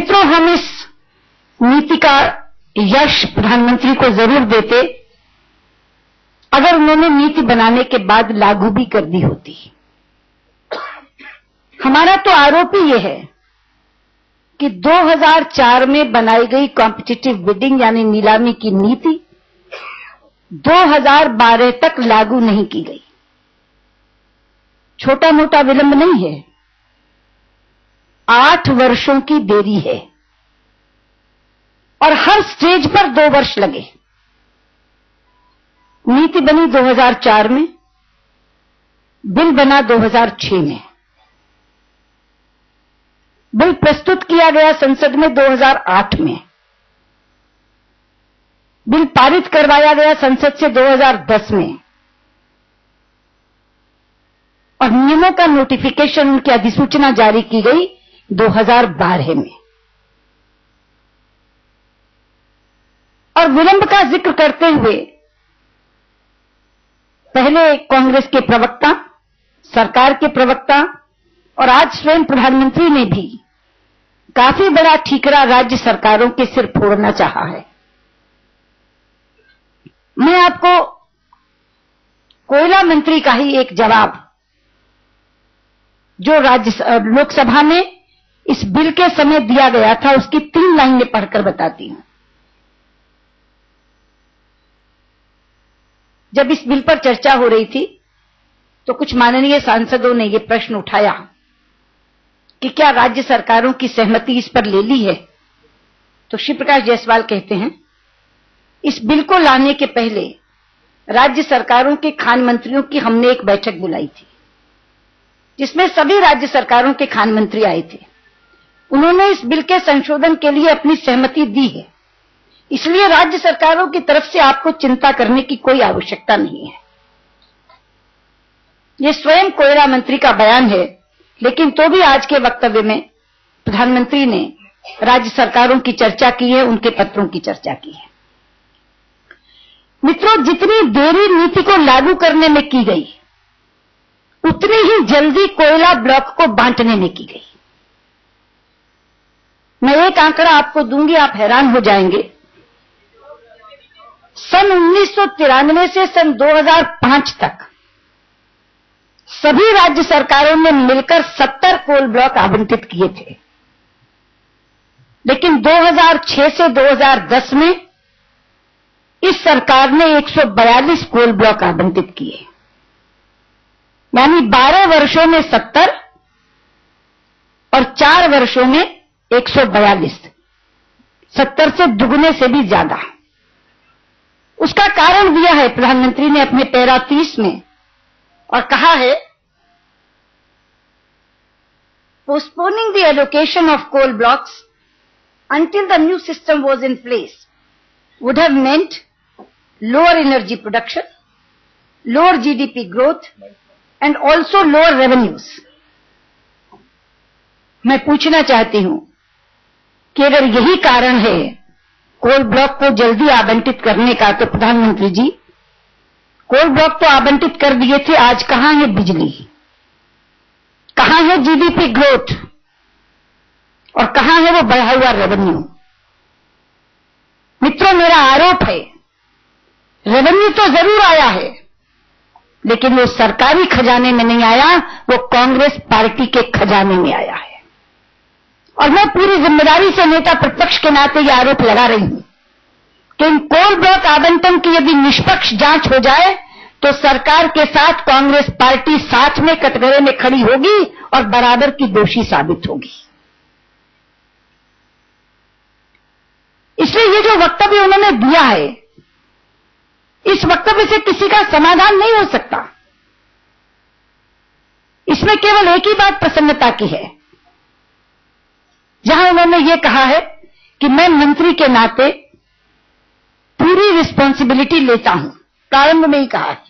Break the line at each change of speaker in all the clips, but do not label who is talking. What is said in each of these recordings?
मित्रों, हम इस नीति का यश प्रधानमंत्री को जरूर देते अगर उन्होंने नीति बनाने के बाद लागू भी कर दी होती। हमारा तो आरोप ही यह है कि 2004 में बनाई गई कॉम्पिटिटिव बिडिंग यानी नीलामी की नीति 2012 तक लागू नहीं की गई। छोटा मोटा विलंब नहीं है, 8 वर्षों की देरी है और हर स्टेज पर 2 वर्ष लगे। नीति बनी 2004 में, बिल बना 2006 में, बिल प्रस्तुत किया गया संसद में 2008 में, बिल पारित करवाया गया संसद से 2010 में और नियमों का नोटिफिकेशन, उनकी अधिसूचना जारी की गई 2012 में। और विलंब का जिक्र करते हुए पहले कांग्रेस के प्रवक्ता, सरकार के प्रवक्ता और आज स्वयं प्रधानमंत्री ने भी काफी बड़ा ठीकरा राज्य सरकारों के सिर फोड़ना चाहा है। मैं आपको कोयला मंत्री का ही एक जवाब जो लोकसभा में इस बिल के समय दिया गया था उसकी 3 लाइनें पढ़कर बताती हूं। जब इस बिल पर चर्चा हो रही थी तो कुछ माननीय सांसदों ने यह प्रश्न उठाया कि क्या राज्य सरकारों की सहमति इस पर ले ली है। तो श्री प्रकाश जायसवाल कहते हैं, इस बिल को लाने के पहले राज्य सरकारों के खान मंत्रियों की हमने एक बैठक बुलाई थी जिसमें सभी राज्य सरकारों के खान मंत्री आए थे। उन्होंने इस बिल के संशोधन के लिए अपनी सहमति दी है, इसलिए राज्य सरकारों की तरफ से आपको चिंता करने की कोई आवश्यकता नहीं है। यह स्वयं कोयला मंत्री का बयान है, लेकिन तो भी आज के वक्तव्य में प्रधानमंत्री ने राज्य सरकारों की चर्चा की है, उनके पत्रों की चर्चा की है। मित्रों, जितनी देरी नीति को लागू करने में की गई उतनी ही जल्दी कोयला ब्लॉक को बांटने में की गई। मैं एक आंकड़ा आपको दूंगी, आप हैरान हो जाएंगे। सन 1993 से सन 2005 तक सभी राज्य सरकारों ने मिलकर 70 कोल ब्लॉक आवंटित किए थे, लेकिन 2006 से 2010 में इस सरकार ने 142 कोल ब्लॉक आवंटित किए, यानी 12 वर्षों में 70 और 4 वर्षों में 142, 70 से दुगने से भी ज्यादा। उसका कारण दिया है प्रधानमंत्री ने अपने पैरा 30 में और कहा है, postponing the allocation of coal blocks until the new system was in place would have meant lower energy production, lower GDP growth and also lower revenues. मैं पूछना चाहती हूं कि अगर यही कारण है कोल ब्लॉक को जल्दी आवंटित करने का, तो प्रधानमंत्री जी कोल ब्लॉक तो आवंटित कर दिए थे, आज कहां है बिजली, कहां है जीडीपी ग्रोथ और कहां है वो बढ़ा हुआ रेवेन्यू। मित्रों, मेरा आरोप है रेवेन्यू तो जरूर आया है, लेकिन वो सरकारी खजाने में नहीं आया, वो कांग्रेस पार्टी के खजाने में आया है। और मैं पूरी जिम्मेदारी से नेता प्रतिपक्ष के नाते यह आरोप लगा रही हूं कि इन कोल ब्लॉक आवंटन की यदि निष्पक्ष जांच हो जाए तो सरकार के साथ कांग्रेस पार्टी साथ में कटघरे में खड़ी होगी और बराबर की दोषी साबित होगी। इसलिए ये जो वक्तव्य उन्होंने दिया है, इस वक्तव्य से किसी का समाधान नहीं हो सकता। इसमें केवल एक ही बात प्रसन्नता की है, जहां उन्होंने ये कहा है कि मैं मंत्री के नाते पूरी रिस्पॉन्सिबिलिटी लेता हूं। प्रारंभ में ही कहा है,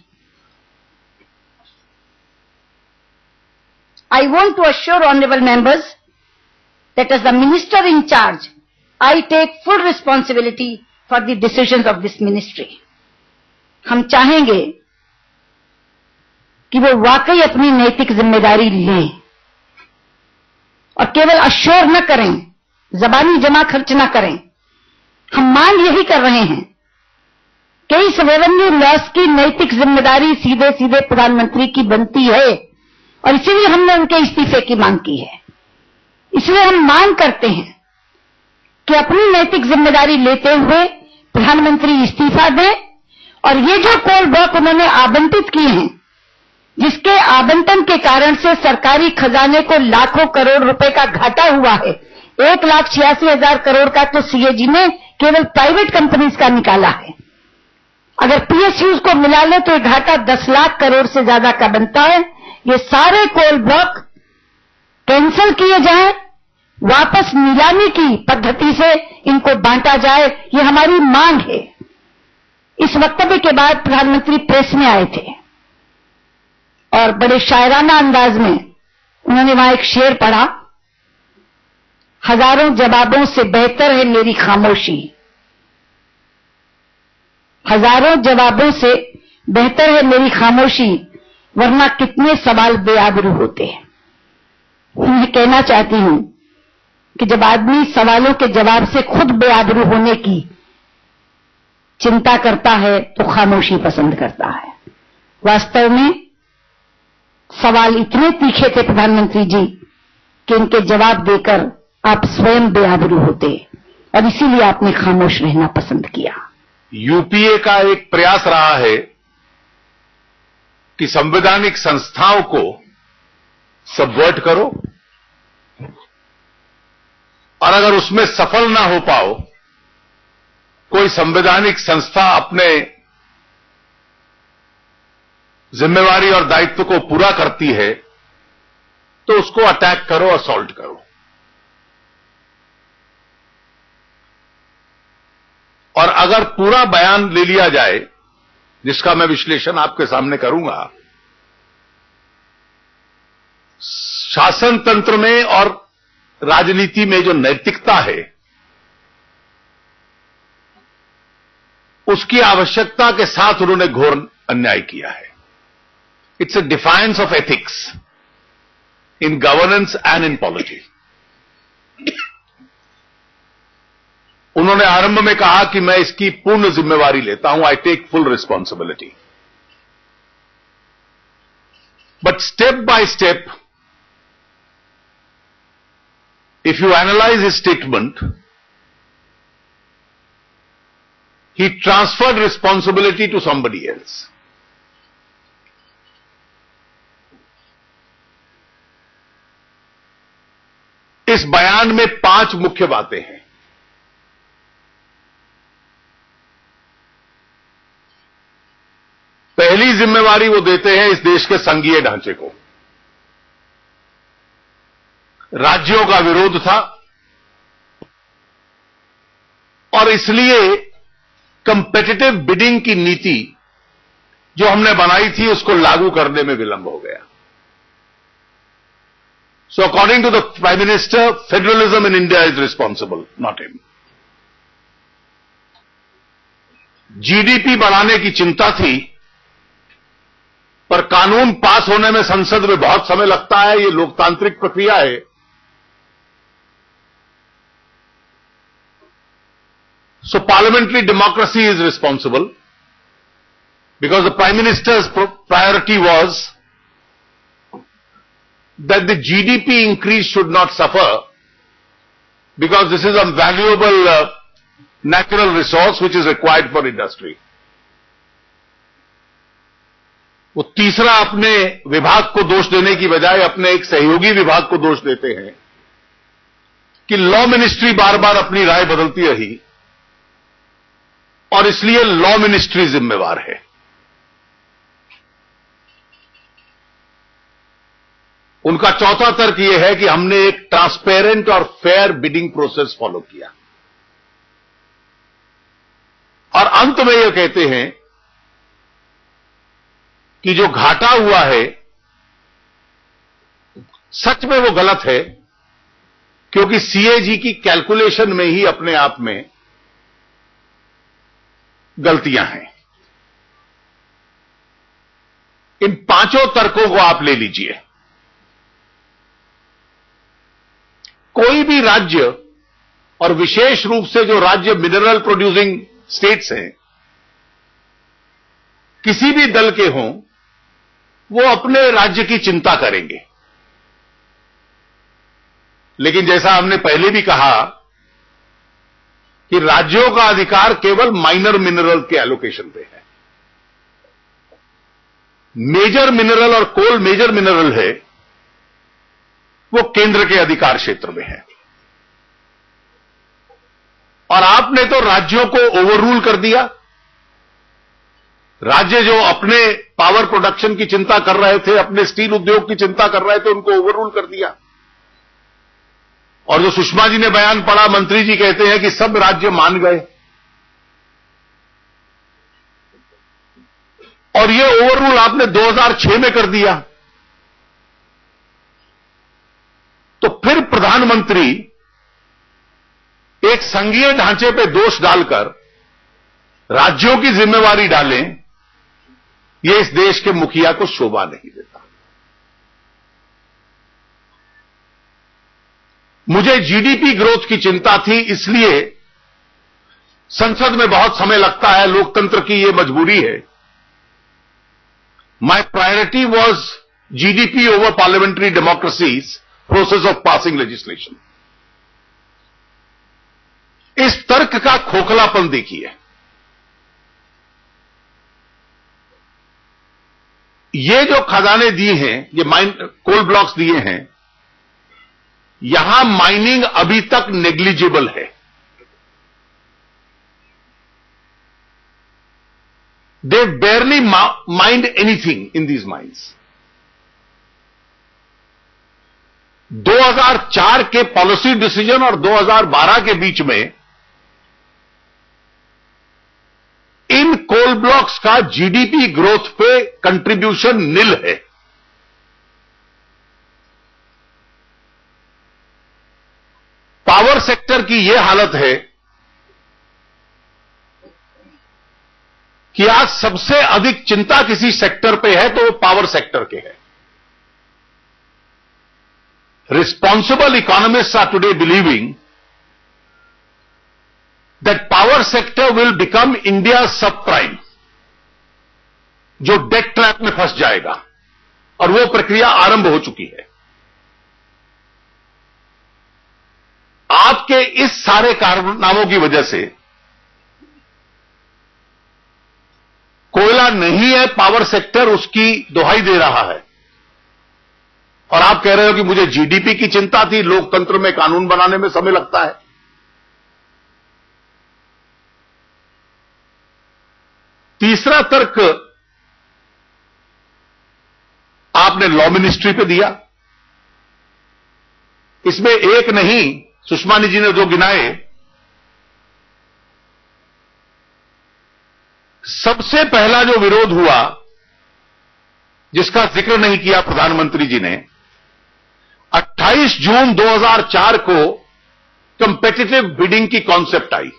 I want to assure honorable members that as the minister in charge, I take full responsibility for the decisions of this ministry. हम चाहेंगे कि वो वाकई अपनी नैतिक जिम्मेदारी लें और केवल अश्योर न करें जबानी जमा खर्च ना करें। हम मांग यही कर रहे हैं कि इस रेवेन्यू लॉस की नैतिक जिम्मेदारी सीधे सीधे प्रधानमंत्री की बनती है और इसीलिए हमने उनके इस्तीफे की मांग की है। इसलिए हम मांग करते हैं कि अपनी नैतिक जिम्मेदारी लेते हुए प्रधानमंत्री इस्तीफा दें और ये जो कोल ब्लॉक उन्होंने आवंटित किए हैं, जिसके आवंटन के कारण से सरकारी खजाने को लाखों करोड़ रुपए का घाटा हुआ है, 1,86,000 करोड़ का तो सीएजी ने केवल प्राइवेट कंपनीज का निकाला है। अगर पीएसयूज को मिला ले तो घाटा 10 लाख करोड़ से ज्यादा का बनता है। ये सारे कोल ब्लॉक कैंसिल किए जाएं, वापस नीलामी की पद्धति से इनको बांटा जाए, ये हमारी मांग है। इस वक्तव्य के बाद प्रधानमंत्री प्रेस में आए थे और बड़े शायराना अंदाज में उन्होंने वहां एक शेर पढ़ा, हजारों जवाबों से बेहतर है मेरी खामोशी, हजारों जवाबों से बेहतर है मेरी खामोशी, वरना कितने सवाल बेआबरू होते हैं। मैं कहना चाहती हूं कि जब आदमी सवालों के जवाब से खुद बेआबरू होने की चिंता करता है तो खामोशी पसंद करता है। वास्तव में सवाल इतने तीखे थे प्रधानमंत्री जी कि इनके जवाब देकर आप स्वयं बेआबरू होते और इसीलिए आपने खामोश रहना पसंद किया।
यूपीए का एक प्रयास रहा है कि संवैधानिक संस्थाओं को सबवर्ट करो और अगर उसमें सफल ना हो पाओ, कोई संवैधानिक संस्था अपने जिम्मेवारी और दायित्व को पूरा करती है तो उसको अटैक करो, असॉल्ट करो। और अगर पूरा बयान ले लिया जाए, जिसका मैं विश्लेषण आपके सामने करूंगा, शासन तंत्र में और राजनीति में जो नैतिकता है, उसकी आवश्यकता के साथ उन्होंने घोर अन्याय किया है। It's a defiance of ethics in governance and in polity. उन्होंने आरंभ में कहा कि मैं इसकी पूर्ण जिम्मेवारी लेता हूं, I take full responsibility, but step by step if you analyze his statement, he transferred responsibility to somebody else. इस बयान में 5 मुख्य बातें हैं। पहली जिम्मेवारी वो देते हैं इस देश के संघीय ढांचे को। राज्यों का विरोध था और इसलिए कंपेटिटिव बिडिंग की नीति जो हमने बनाई थी उसको लागू करने में विलंब हो गया। So according to the prime minister, federalism in India is responsible, not him. GDP बढ़ाने की चिंता थी, पर कानून पास होने में संसद में बहुत समय लगता है, ये लोकतांत्रिक प्रक्रिया है। So parliamentary democracy is responsible because the Prime Minister's priority was that the GDP increase should not suffer because this is a valuable natural resource which is required for industry. वो तीसरा अपने विभाग को दोष देने की बजाय अपने एक सहयोगी विभाग को दोष देते हैं कि लॉ मिनिस्ट्री बार बार अपनी राय बदलती रही और इसलिए लॉ मिनिस्ट्री जिम्मेवार है। उनका चौथा तर्क यह है कि हमने एक ट्रांसपेरेंट और फेयर बिडिंग प्रोसेस फॉलो किया और अंत में यह कहते हैं कि जो घाटा हुआ है सच में वो गलत है क्योंकि सीएजी की कैलकुलेशन में ही अपने आप में गलतियां हैं। इन 5 तर्कों को आप ले लीजिए। कोई भी राज्य और विशेष रूप से जो राज्य मिनरल प्रोड्यूसिंग स्टेट्स हैं, किसी भी दल के हों, वो अपने राज्य की चिंता करेंगे। लेकिन जैसा हमने पहले भी कहा कि राज्यों का अधिकार केवल माइनर मिनरल के एलोकेशन पे है। मेजर मिनरल और कोल मेजर मिनरल है, वो केंद्र के अधिकार क्षेत्र में है। और आपने तो राज्यों को ओवररूल कर दिया। राज्य जो अपने पावर प्रोडक्शन की चिंता कर रहे थे, अपने स्टील उद्योग की चिंता कर रहे थे, उनको ओवररूल कर दिया। और जो सुषमा जी ने बयान पढ़ा, मंत्री जी कहते हैं कि सब राज्य मान गए। और ये ओवररूल आपने 2006 में कर दिया। तो फिर प्रधानमंत्री एक संघीय ढांचे पे दोष डालकर राज्यों की जिम्मेवारी डालें, यह इस देश के मुखिया को शोभा नहीं देता। मुझे जीडीपी ग्रोथ की चिंता थी, इसलिए संसद में बहुत समय लगता है, लोकतंत्र की यह मजबूरी है। My priority was GDP over parliamentary democracies process of passing legislation. इस तर्क का खोखलापन देखिए। ये जो खजाने दिए हैं, ये कोल ब्लॉक्स दिए हैं, यहां माइनिंग अभी तक नेग्लिजिबल है। They barely mind anything in these mines. 2004 के पॉलिसी डिसीजन और 2012 के बीच में इन कोल ब्लॉक्स का जीडीपी ग्रोथ पे कंट्रीब्यूशन निल है। पावर सेक्टर की यह हालत है कि आज सबसे अधिक चिंता किसी सेक्टर पे है तो वो पावर सेक्टर के है। Responsible economists are today believing that power sector will become India's subprime, जो डेट ट्रैप में फंस जाएगा, और वो प्रक्रिया आरंभ हो चुकी है। आपके इस सारे कारनामों की वजह से कोयला नहीं है, पावर सेक्टर उसकी दुहाई दे रहा है। और आप कह रहे हो कि मुझे जीडीपी की चिंता थी, लोकतंत्र में कानून बनाने में समय लगता है। तीसरा तर्क आपने लॉ मिनिस्ट्री पे दिया। इसमें एक नहीं, सुषमा जी ने जो गिनाए, सबसे पहला जो विरोध हुआ, जिसका जिक्र नहीं किया प्रधानमंत्री जी ने, 28 जून 2004 को कंपेटिटिव बिडिंग की कॉन्सेप्ट आई।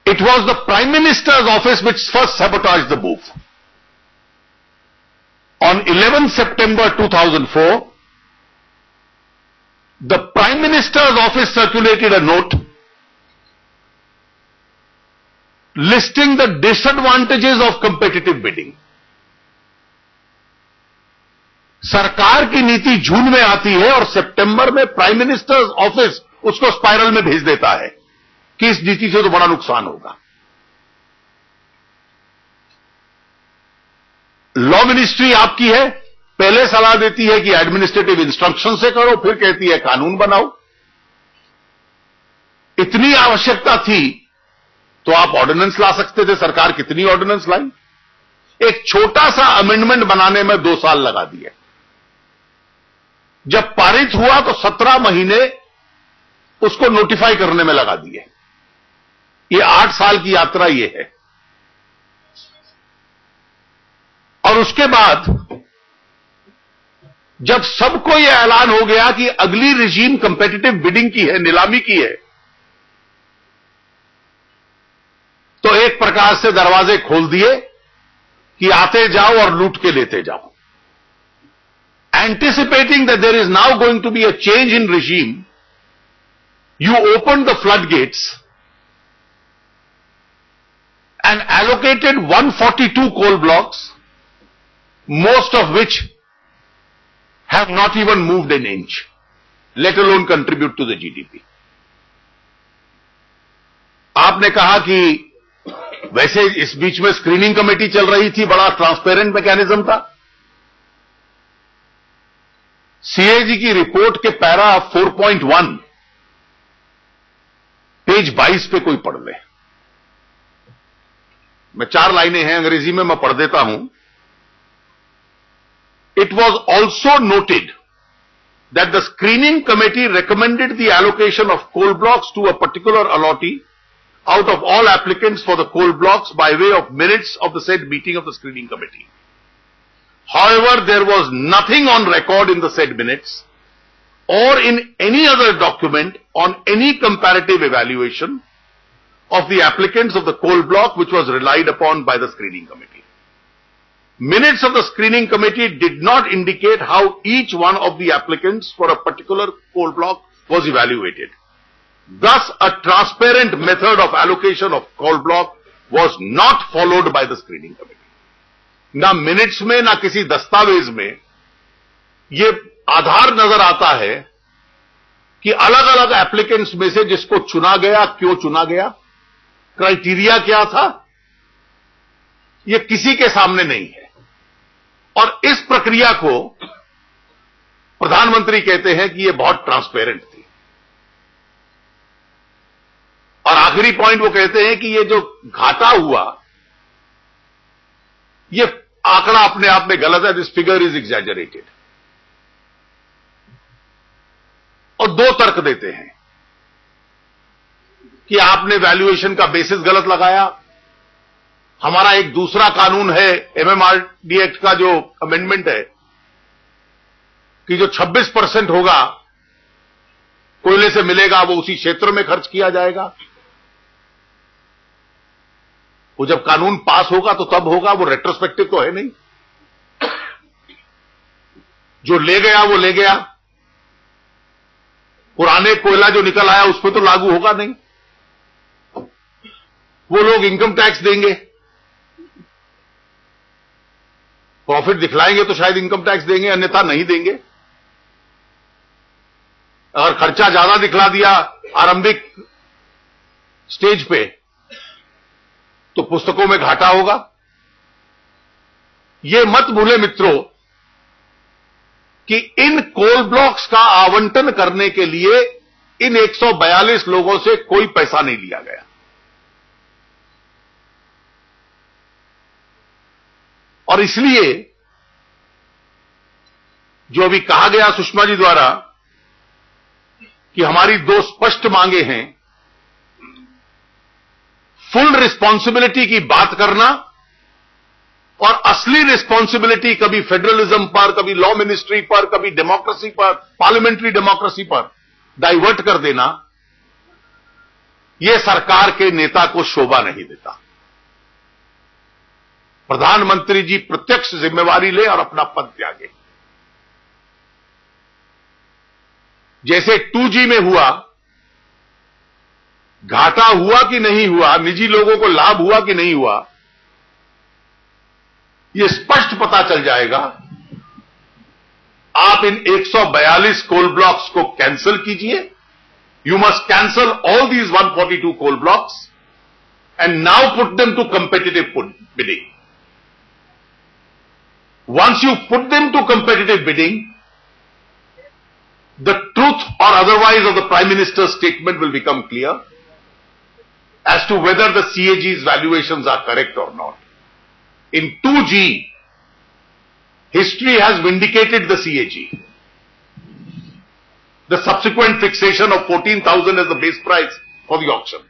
It was the prime minister's office which first sabotage the move. On 11 September 2004, the Prime Minister's office circulated a note listing the disadvantages of competitive bidding. सरकार की नीति जून में आती है और सितंबर में प्राइम मिनिस्टर्स ऑफिस उसको स्पाइरल में भेज देता है कि इस नीति से तो बड़ा नुकसान होगा। लॉ मिनिस्ट्री आपकी है, पहले सलाह देती है कि एडमिनिस्ट्रेटिव इंस्ट्रक्शन से करो, फिर कहती है कानून बनाओ। इतनी आवश्यकता थी तो आप ऑर्डिनेंस ला सकते थे। सरकार कितनी ऑर्डिनेंस लाई? एक छोटा सा अमेंडमेंट बनाने में 2 साल लगा दिए। जब पारित हुआ तो 17 महीने उसको नोटिफाई करने में लगा दिए। ये 8 साल की यात्रा ये है। और उसके बाद जब सबको यह ऐलान हो गया कि अगली रिजीम कंपेटिटिव बिडिंग की है, नीलामी की है, तो एक प्रकार से दरवाजे खोल दिए कि आते जाओ और लूट के लेते जाओ। anticipating that there is now going to be a change in regime, you opened the floodgates and allocated 142 coal blocks, most of which have not even moved an inch, let alone contribute to the GDP. आपने कहा कि वैसे इस बीच में screening committee चल रही थी, बड़ा ट्रांसपेरेंट मैकेनिज्म था। सीएजी की रिपोर्ट के पैरा 4.1 पेज 22 पे कोई पढ़ ले। मैं 4 लाइनें हैं अंग्रेजी में, मैं पढ़ देता हूं। It was also noted that the screening committee recommended the allocation of coal blocks to a particular allottee out of all applicants for the coal blocks by way of minutes of the said meeting of the screening committee. However, there was nothing on record in the said minutes or in any other document on any comparative evaluation of the applicants of the coal block which was relied upon by the screening committee. Minutes of the screening committee did not indicate how each one of the applicants for a particular coal block was evaluated. Thus, a transparent method of allocation of coal block was not followed by the screening committee. ना minutes में ना किसी दस्तावेज में ये आधार नजर आता है कि अलग अलग एप्लीकेंट्स में से जिसको चुना गया, क्यों चुना गया, क्राइटेरिया क्या था, ये किसी के सामने नहीं है। और इस प्रक्रिया को प्रधानमंत्री कहते हैं कि ये बहुत ट्रांसपेरेंट थी। और आखिरी पॉइंट वो कहते हैं कि ये जो घाटा हुआ, ये आंकड़ा अपने आप में गलत है, दिस फिगर इज एग्जैजरेटेड। और 2 तर्क देते हैं कि आपने वैल्यूएशन का बेसिस गलत लगाया। हमारा एक दूसरा कानून है, एमएमआरडी एक्ट का जो अमेंडमेंट है, कि जो 26% होगा कोयले से मिलेगा वो उसी क्षेत्र में खर्च किया जाएगा। वो जब कानून पास होगा तो तब होगा, वो रेट्रोस्पेक्टिव तो है नहीं। जो ले गया वो ले गया, पुराने कोयला जो निकल आया उस पर तो लागू होगा नहीं। वो लोग इनकम टैक्स देंगे, प्रॉफिट दिखलाएंगे तो शायद इनकम टैक्स देंगे, अन्यथा नहीं देंगे। अगर खर्चा ज्यादा दिखला दिया आरंभिक स्टेज पे तो पुस्तकों में घाटा होगा। ये मत भूले मित्रों कि इन कोल ब्लॉक्स का आवंटन करने के लिए इन 142 लोगों से कोई पैसा नहीं लिया गया। और इसलिए जो अभी कहा गया सुषमा जी द्वारा कि हमारी 2 स्पष्ट मांगे हैं, फुल रिस्पॉन्सिबिलिटी की बात करना और असली रिस्पॉन्सिबिलिटी कभी फेडरलिज्म पर, कभी लॉ मिनिस्ट्री पर, कभी डेमोक्रेसी पर, पार्लियामेंट्री डेमोक्रेसी पर डाइवर्ट कर देना, यह सरकार के नेता को शोभा नहीं देता। प्रधानमंत्री जी प्रत्यक्ष जिम्मेवारी ले और अपना पद त्यागे। जैसे 2G में हुआ, घाटा हुआ कि नहीं हुआ, निजी लोगों को लाभ हुआ कि नहीं हुआ, यह स्पष्ट पता चल जाएगा। आप इन 142 कोल ब्लॉक्स को कैंसिल कीजिए। You must cancel all these 142 coal blocks and now put them to competitive bidding. Once you put them to competitive bidding, the truth or otherwise of the Prime Minister's statement will become clear as to whether the CAG's valuations are correct or not. In 2G, history has vindicated the CAG. The subsequent fixation of 14,000 as the base price for the auction.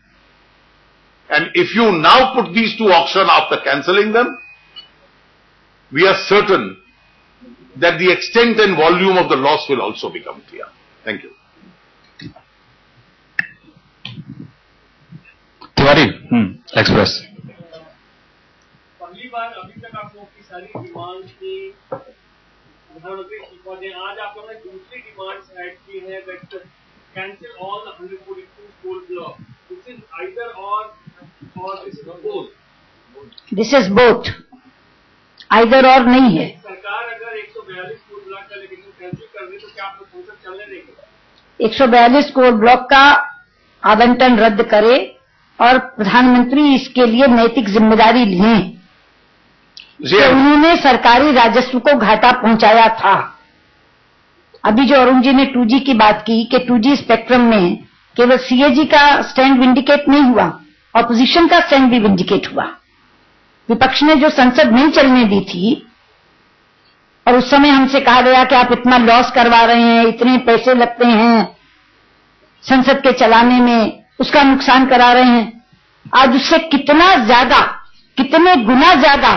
And if you now put these to auction after cancelling them, we are certain that the extent and volume of the loss will also become clear. Thank you.
Tiwari express.
पहली बार अभी तक आप लोग की सारी demand की प्रधानमंत्री इस्तीफा दें। आज आप लोगों ने दूसरी डिमांड्स ऐड की है that cancel all the 142 coal block. This is either और this is both.
This is both, either or नहीं है।
सरकार अगर 142 कोल ब्लॉक का लिमिटेशन कैंसिल कर दे तो क्या आप लोग संसद चलने देंगे?
142 करोड़ ब्लॉक का आवंटन रद्द करे और प्रधानमंत्री इसके लिए नैतिक जिम्मेदारी लें। तो उन्होंने सरकारी राजस्व को घाटा पहुंचाया था। अभी जो अरुण जी ने 2G की बात की कि 2G स्पेक्ट्रम में केवल CAG का स्टैंड विंडिकेट नहीं हुआ, ऑपोजिशन का स्टैंड भी विंडिकेट हुआ। विपक्ष ने जो संसद नहीं चलने दी थी और उस समय हमसे कहा गया कि आप इतना लॉस करवा रहे हैं, इतने पैसे लगते हैं संसद के चलाने में, उसका नुकसान करा रहे हैं। आज उससे कितना ज्यादा, कितने गुना ज्यादा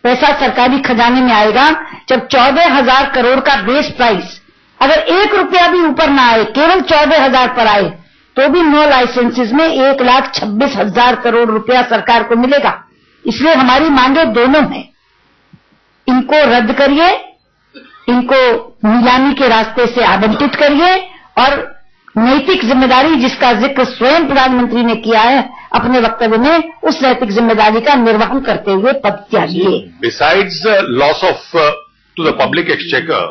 पैसा सरकारी खजाने में आएगा जब 14,000 करोड़ का बेस प्राइस अगर 1 रुपया भी ऊपर ना आए, केवल 14,000 पर आए, तो भी नो लाइसेंसेस में 1,26,000 करोड़ रुपया सरकार को मिलेगा। इसलिए हमारी मांगे दोनों हैं, इनको रद्द करिए, इनको नीलामी के रास्ते से आवंटित करिए और नैतिक जिम्मेदारी जिसका जिक्र स्वयं प्रधानमंत्री ने किया है अपने वक्तव्य में, उस नैतिक जिम्मेदारी का निर्वहन करते हुए पद त्यागिए।
Besides loss of to the public exchequer,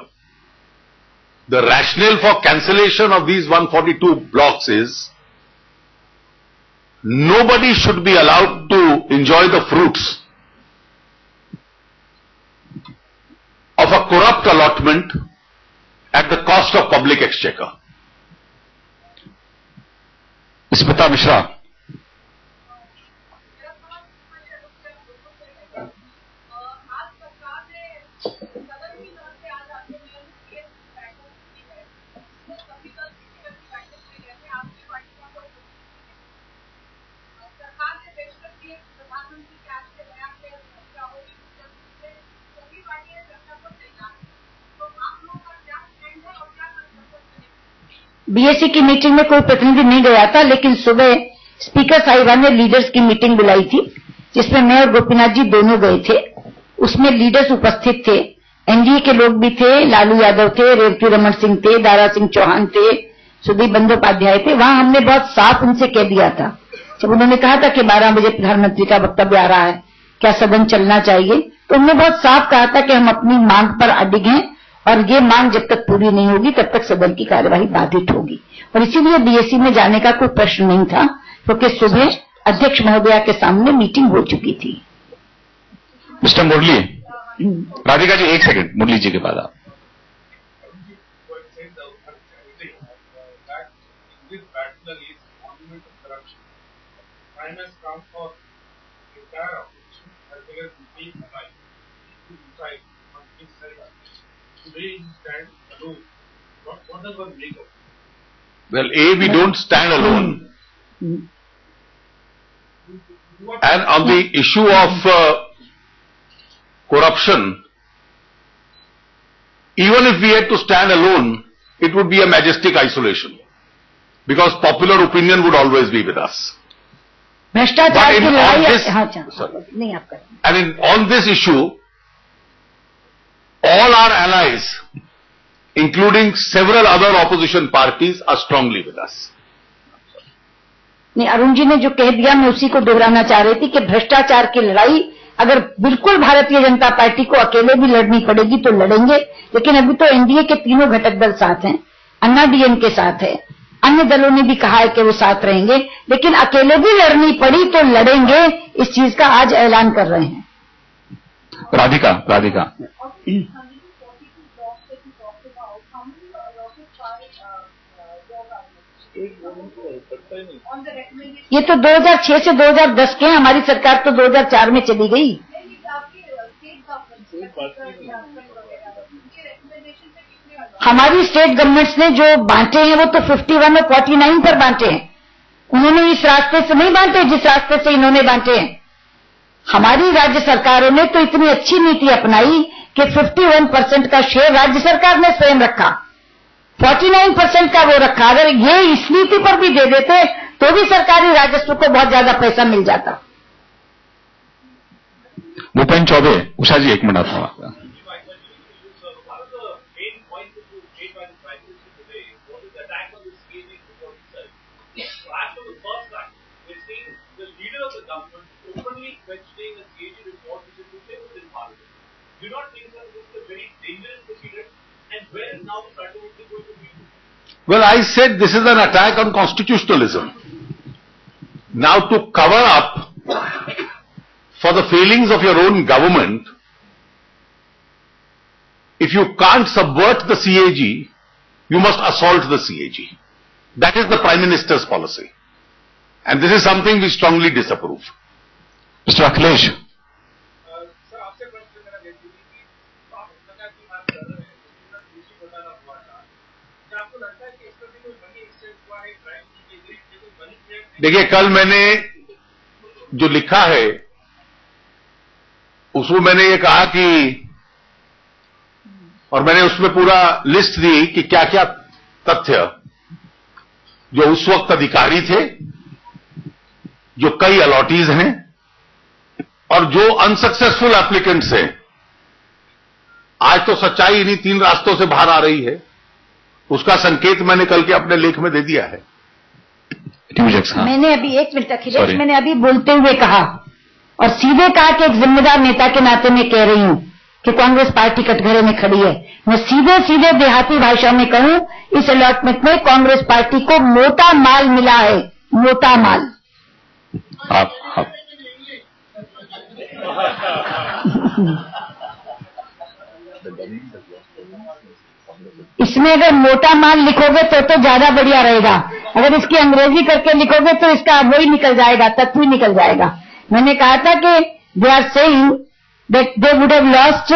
the rationale for cancellation of these 142 blocks is nobody should be allowed to enjoy the fruits of a corrupt allotment at the cost of public exchequer.
Smita Mishra.
BSE की meeting में कोई प्रतिनिधि नहीं गया था, लेकिन सुबह speaker साहिबान ने लीडर्स की मीटिंग बुलाई थी जिसमें मैं और गोपीनाथ जी दोनों गए थे। उसमें लीडर्स उपस्थित थे, एनडीए के लोग भी थे, लालू यादव थे, रेवती रमन सिंह थे, दारा सिंह चौहान थे, सुदीप बंदोपाध्याय थे। वहां हमने बहुत साफ उनसे कह दिया था, जब उन्होंने कहा था कि 12 बजे प्रधानमंत्री का वक्तव्य आ रहा है, क्या सदन चलना चाहिए, तो उन्होंने बहुत साफ कहा था कि हम अपनी मांग पर अडिग हैं और ये मांग जब तक पूरी नहीं होगी तब तक सदन की कार्यवाही बाधित होगी। और इसीलिए बीएससी में जाने का कोई प्रश्न नहीं था, क्योंकि सुबह अध्यक्ष महोदया के सामने मीटिंग हो चुकी थी।
मिस्टर मुरली, राधिका जी 1 सेकंड, मुरली जी के बाद आप।
Well, we don't stand alone. And on the issue of corruption, even if we had to stand alone, it would be a majestic isolation, because popular opinion would always be with us.
भ्रष्टाचार की लड़ाई
नहीं आपका। And on this issue, all our allies, including several other opposition parties, are strongly with us.
नहीं, अरुण जी ने जो कह दिया मैं उसी को दोहराना चाह रही थी कि भ्रष्टाचार की लड़ाई अगर बिल्कुल भारतीय जनता पार्टी को अकेले भी लड़नी पड़ेगी तो लड़ेंगे, लेकिन अभी तो एनडीए के तीनों घटक दल साथ हैं, अन्ना डीएमके साथ है, अन्य दलों ने भी कहा है कि वो साथ रहेंगे, लेकिन अकेले भी लड़नी पड़ी तो लड़ेंगे, इस चीज का आज ऐलान कर रहे हैं।
राधिका
ये तो 2006 से 2010 के, हमारी सरकार तो 2004 में चली गई। हमारी स्टेट गवर्नमेंट्स ने जो बांटे हैं वो तो 51 और 49 पर बांटे हैं, उन्होंने इस रास्ते से नहीं बांटे जिस रास्ते से इन्होंने बांटे हैं। हमारी राज्य सरकारों ने तो इतनी अच्छी नीति अपनाई कि 51% का शेयर राज्य सरकार ने स्वयं रखा, 49% का वो रखा। अगर ये इस नीति पर भी दे देते तो भी सरकारी राजस्व को बहुत ज्यादा पैसा मिल जाता।
भूपेन चौबे, उषा जी 1 मिनट आपका।
Well, I said this is an attack on constitutionalism. Now, to cover up for the failings of your own government, if you can't subvert the CAG, you must assault the CAG. That is the Prime Minister's policy. And this is something we strongly disapprove.
Mr. Akhilesh.
Sir आपसे प्रश्न मेरा basically कि आप सरकार की बात कर रहे हैं दूसरी घोटाला हुआ था क्या आपको लगता है कि इस पर भी कोई मनी एक्सचेंज हुआ है क्राइम की गई कोई मनी एक्सचेंज
देखिए, कल मैंने जो लिखा है उसमें मैंने ये कहा कि, और मैंने उसमें पूरा लिस्ट दी कि क्या क्या तथ्य जो उस वक्त अधिकारी थे, जो कई अलॉटीज हैं और जो अनसक्सेसफुल एप्लीकेंट्स हैं। आज तो सच्चाई इन्हीं 3 रास्तों से बाहर आ रही है, उसका संकेत मैंने कल के अपने लेख में दे दिया है।
मैंने अभी 1 मिनट अखिलेश, मैंने अभी बोलते हुए कहा और सीधे कहा कि एक जिम्मेदार नेता के नाते मैं कह रही हूं कि कांग्रेस पार्टी कटघरे में खड़ी है। मैं सीधे सीधे देहाती भाषा में कहूं, इस अलॉटमेंट में कांग्रेस पार्टी को मोटा माल मिला है, मोटा माल।
आप
इसमें अगर मोटा माल लिखोगे तो ज्यादा बढ़िया रहेगा, अगर इसकी अंग्रेजी करके लिखोगे तो इसका वही निकल जाएगा, तत्व ही निकल जाएगा। मैंने कहा था कि they are saying that they would have lost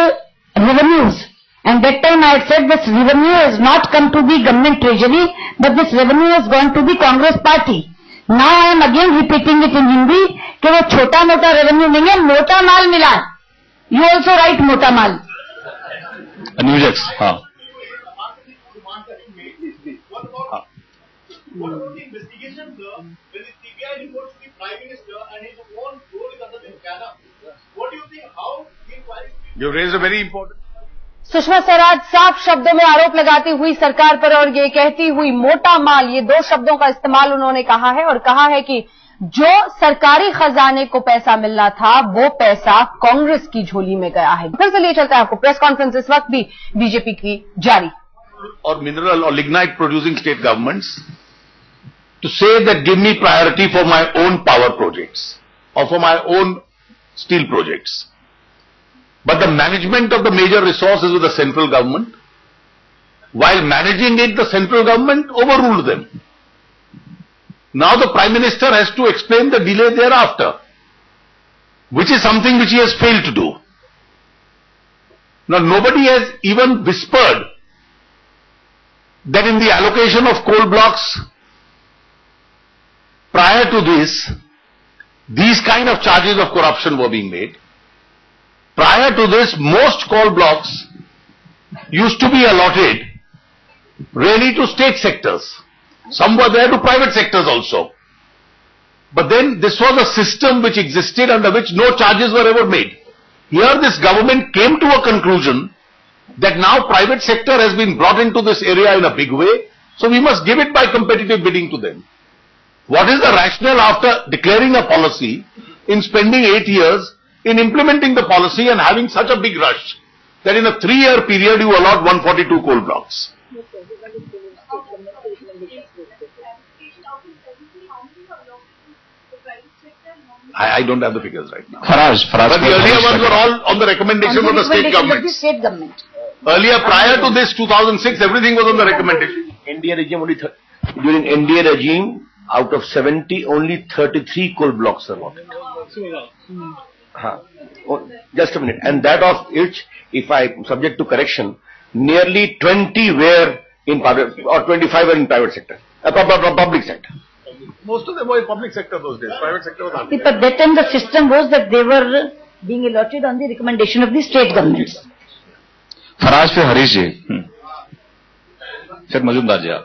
revenues, and that time I had said this revenue has not come to the government treasury, but this revenue has gone to the Congress party. Now I am again repeating it in Hindi कि वो छोटा मोटा revenue नहीं है, मोटा माल मिला। You also write मोटा माल।
News हाँ।
What about the investigation, sir? When the CBI reports to the Prime Minister and his own role is under the scanner, what do you think? How the inquiry?
You raised a very important.
Sushma Swaraj साफ शब्दों में आरोप लगाती हुई सरकार पर और ये कहती हुई मोटा माल, ये 2 शब्दों का इस्तेमाल उन्होंने कहा है और कहा है कि जो सरकारी खजाने को पैसा मिलना था वो पैसा कांग्रेस की झोली में गया है। फिर से लिए चलता है आपको प्रेस कॉन्फ्रेंस इस वक्त भी बीजेपी की जारी।
और मिनरल और lignite producing state governments to say that give me priority for my own power projects or for my own steel projects. But the management of the major resources with the central government, while managing it, the central government overruled them. Now the Prime Minister has to explain the delay thereafter, which is something which he has failed to do. Now nobody has even whispered that in the allocation of coal blocks prior to this, these kind of charges of corruption were being made. Prior to this, most coal blocks used to be allotted really to state sectors. Some were there to private sectors also. But then this was a system which existed under which no charges were ever made. Here this government came to a conclusion that now private sector has been brought into this area in a big way, so we must give it by competitive bidding to them. What is the rationale after declaring a policy in spending 8 years in implementing the policy and having such a big rush that in a 3-year period you allot 142 coal blocks? I don't have the figures right now.
Faraj,
but the earlier ones were all on the recommendation of the state government. Earlier, prior to this 2006, everything was on the recommendation.
NDA regime during NDA regime, out of 70, only 33 coal blocks are allotted. Just a minute. And that of which, if I subject to correction, nearly 20 were in private, or 25 were in private sector, public sector.
Most of them were in public sector those days. Private sector was not.
But that time the system was that they were being allotted on the recommendation of the state governments.
Faraz फिर हरीश जी, फिर मजूमदार जी आप।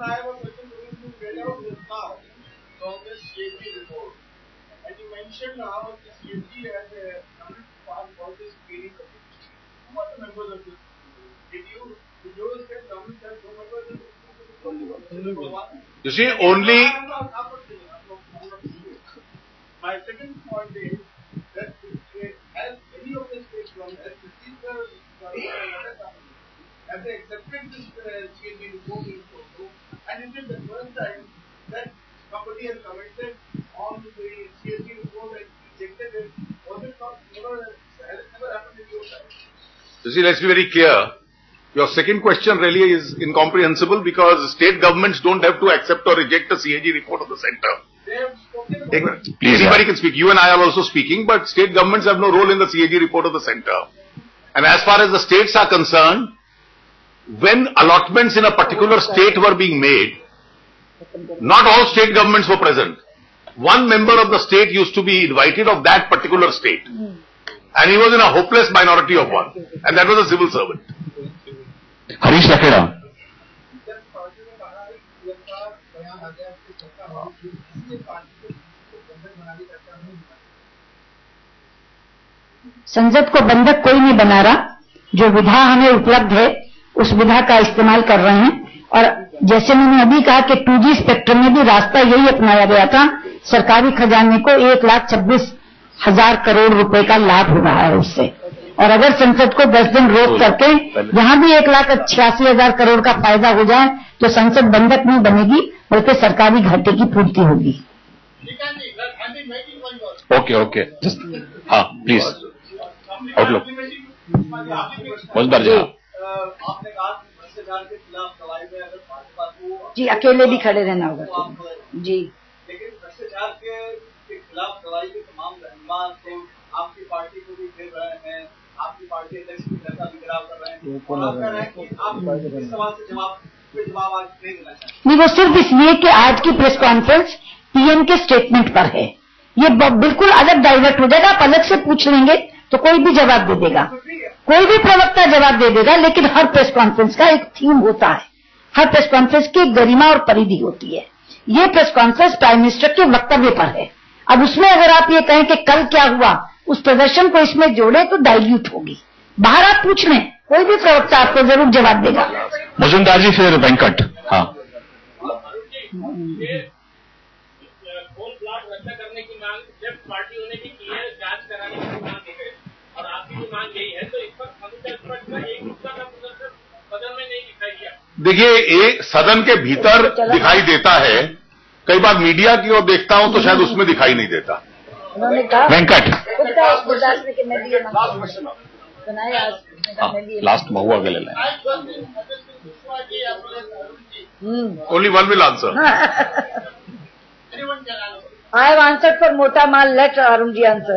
You see, only.
My second point is that as any of the state governments, have they accepted this CAG report in Kosovo? And if they
see, let's be very clear. Your second question really is incomprehensible because state governments don't have to accept or reject a CAG report of the center.
Please,
anybody can speak. You and I are also speaking, but state governments have no role in the CAG report of the center. And as far as the states are concerned, when allotments in a particular state were being made, not all state governments were present. One member of the state used to be invited of that particular state. And he was in a hopeless minority of one. And that was a civil servant.
Harish Lakhera.
संसद को बंधक कोई नहीं बना रहा। जो विधा हमें उपलब्ध है उस विधा का इस्तेमाल कर रहे हैं। और जैसे मैंने अभी कहा कि 2G स्पेक्ट्रम में भी रास्ता यही अपनाया गया था। सरकारी खजाने को 1,26,000 करोड़ रुपए का लाभ हो रहा है उससे। और अगर संसद को 10 दिन रोक करके यहां भी 1,86,000 करोड़ का फायदा हो जाए तो संसद बंधक नहीं बनेगी, बल्कि सरकारी घाटे की पूर्ति होगी।
ओके हाँ प्लीज आउटलुक
आपने कहा भ्रष्टाचार के खिलाफ लड़ाई में अगर भाजपा को
जी अकेले भी खड़े रहना होगा जी।
लेकिन भ्रष्टाचार के खिलाफ लड़ाई के तमाम रहनुमा तो आपकी पार्टी को भी घेर रहे हैं, आपकी पार्टी अध्यक्ष की का भी गिराव कर रहे हैं। आप कह रहे हैं कि आप इस सवाल से जवाब आज नहीं देना चाहते।
नहीं, वो सिर्फ इसलिए कि आज की प्रेस कॉन्फ्रेंस पीएम के स्टेटमेंट पर है। ये बिल्कुल अलग डाइवर्ट हो जाएगा। आप अलग से पूछ लेंगे तो कोई भी जवाब दे देगा, कोई भी प्रवक्ता जवाब दे देगा। लेकिन हर प्रेस कॉन्फ्रेंस का एक थीम होता है, हर प्रेस कॉन्फ्रेंस की एक गरिमा और परिधि होती है। ये प्रेस कॉन्फ्रेंस प्राइम मिनिस्टर के वक्तव्य पर है। अब उसमें अगर आप ये कहें कि कल क्या हुआ, उस प्रदर्शन को इसमें जोड़े तो डाइल्यूट होगी। बाहर आप पूछ लें, कोई भी प्रवक्ता आपको जरूर जवाब देगा।
मुजुमदार जी फिर वेंकट। हाँ
रद्द करने की मांग जब पार्टियों ने भी की है, जांच कराने की मांग की है और आपकी भी मांग यही है, तो इस पर अनुच्छेद पर एक हिस्सा का प्रदर्शन सदन में नहीं दिखाई दिया।
देखिए, एक सदन के भीतर दिखाई देता है, कई बार मीडिया की ओर देखता हूं तो शायद उसमें दिखाई नहीं देता।
उन्होंने कहा
वेंकट लास्ट महुआ के ले लें।
Only one will answer.
I have answered for Mota Mal. Let Arun ji answer.